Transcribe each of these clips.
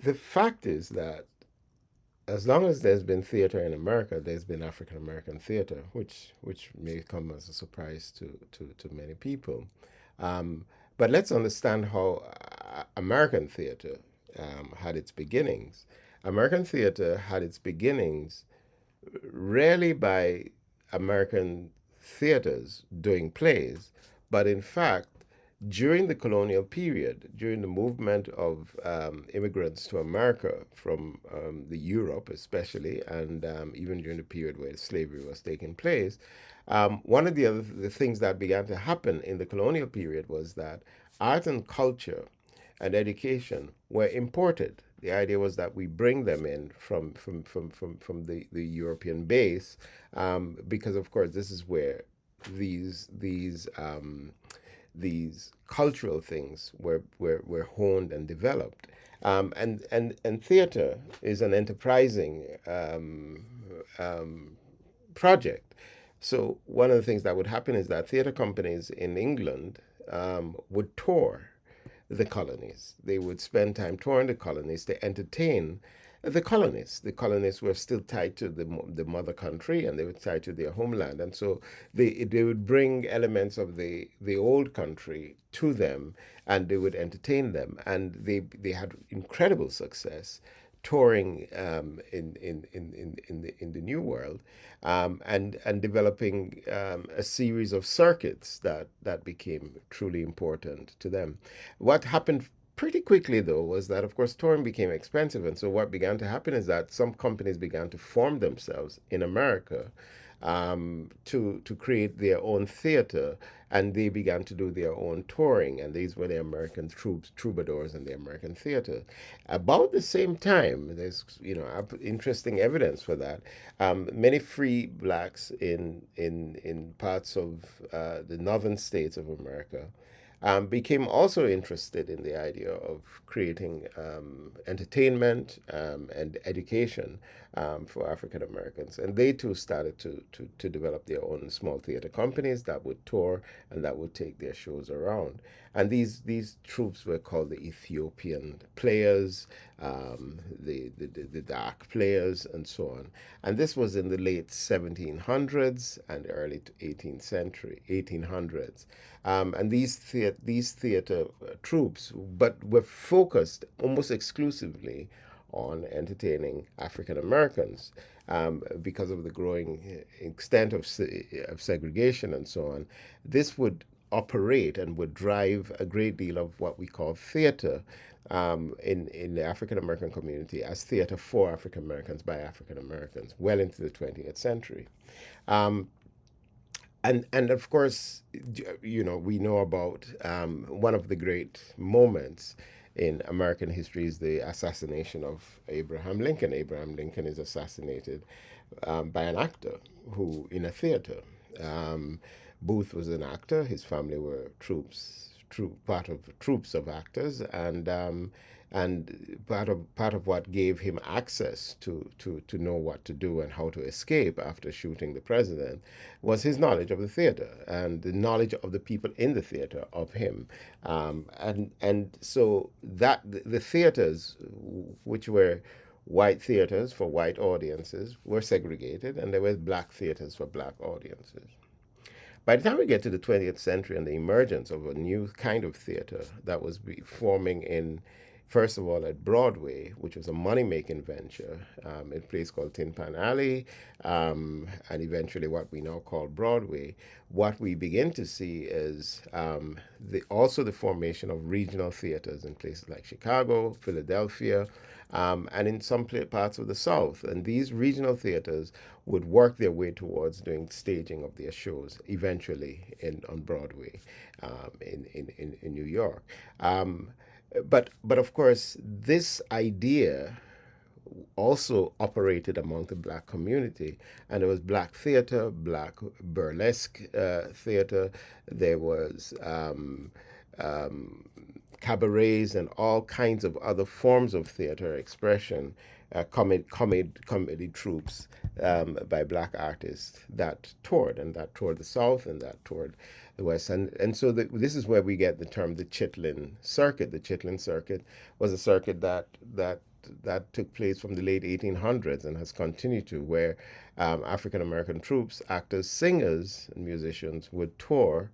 The fact is that as long as there's been theater in America, there's been African American theater, which may come as a surprise to many people. Um, but let's understand how American theater had its beginnings. American theater had its beginnings rarely by American theaters doing plays, but in fact, during the colonial period, during the movement of immigrants to America from the Europe, especially, and even during the period where slavery was taking place, one of the things that began to happen in the colonial period was that art and culture and education were imported. The idea was that we bring them in from the European base, because of course this is where these these um, these cultural things were honed and developed. And theater is an enterprising project. So one of the things that would happen is that theater companies in England would tour the colonies. They would spend time touring the colonies to entertain the colonists. The colonists were still tied to the mother country, and they were tied to their homeland. And so they would bring elements of the old country to them, and they would entertain them. And they had incredible success touring in the New World, and developing a series of circuits that became truly important to them. What happened pretty quickly, though, was that, of course, touring became expensive. And so what began to happen is that some companies began to form themselves in America to create their own theater, and they began to do their own touring, and these were the American troubadours and the American theater. About the same time, there's interesting evidence for that. Many free blacks in parts of the northern states of America became also interested in the idea of creating entertainment and education for African Americans. And they too started to develop their own small theater companies that would tour and that would take their shows around. And these troupes were called the Ethiopian Players, the Dark Players, and so on. And this was in the late 1700s and early 18th century, 1800s. And these theater troupes, but were focused almost exclusively on entertaining African Americans, because of the growing extent of segregation and so on. This would operate and would drive a great deal of what we call theater in the African American community as theater for African Americans by African Americans well into the 20th century. Um, and of course, we know about one of the great moments in American history is the assassination of Abraham Lincoln. Abraham Lincoln is assassinated by an actor who in a theater. Um, Booth was an actor. His family were part of troops of actors, and part of what gave him access to know what to do and how to escape after shooting the president was his knowledge of the theater and the knowledge of the people in the theater of him, and so that the theaters, which were white theaters for white audiences, were segregated, and there were black theaters for black audiences. By the time we get to the 20th century and the emergence of a new kind of theater that was forming first of all, at Broadway, which was a money making venture, in a place called Tin Pan Alley, and eventually what we now call Broadway, what we begin to see is also the formation of regional theaters in places like Chicago, Philadelphia, and in some parts of the South. And these regional theaters would work their way towards doing staging of their shows eventually on Broadway, in New York. But of course, this idea also operated among the black community, and there was black theater, black burlesque theater. There was cabarets and all kinds of other forms of theater expression, comedy troupes by black artists that toured, and that toured the South and that toured the West. And so this is where we get the term the Chitlin circuit. The Chitlin circuit was a circuit that that took place from the late 1800s and has continued to, where African American troops, actors, singers, and musicians would tour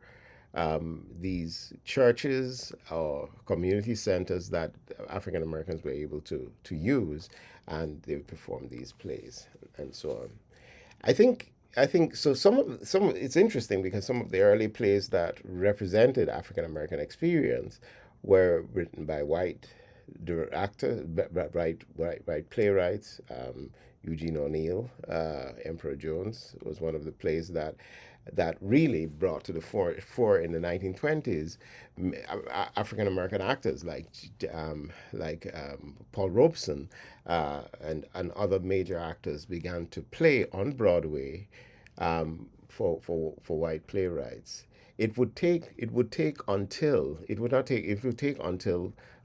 these churches or community centers that African Americans were able to use, and they would perform these plays and so on. I think so. It's interesting because some of the early plays that represented African American experience were written by white actors, right playwrights. Eugene O'Neill, Emperor Jones was one of the plays that really brought to the fore in the 1920s. African American actors like Paul Robeson and other major actors began to play on Broadway for white playwrights. It would take until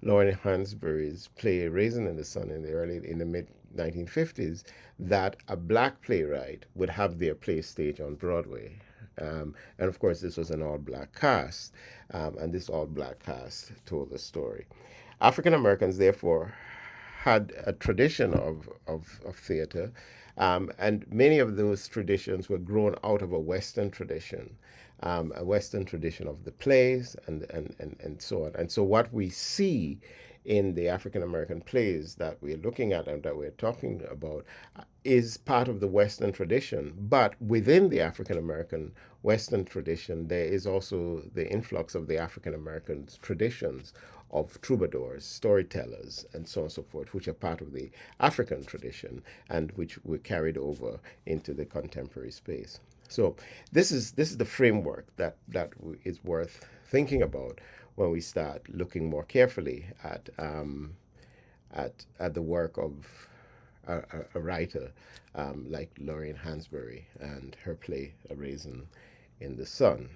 Lauren Hansberry's play Raisin in the Sun in the mid 1950s that a black playwright would have their play staged on Broadway. And of course, this was an all black cast, and this all black cast told the story. African Americans, therefore, had a tradition of theater, and many of those traditions were grown out of a Western tradition of the plays and so on. And so, what we see in the African American plays that we're looking at and that we're talking about is part of the Western tradition. But within the African American Western tradition, there is also the influx of the African American traditions of troubadours, storytellers, and so on and so forth, which are part of the African tradition and which were carried over into the contemporary space. So this is the framework that is worth thinking about when we start looking more carefully at the work of a writer like Lorraine Hansberry and her play A Raisin in the Sun.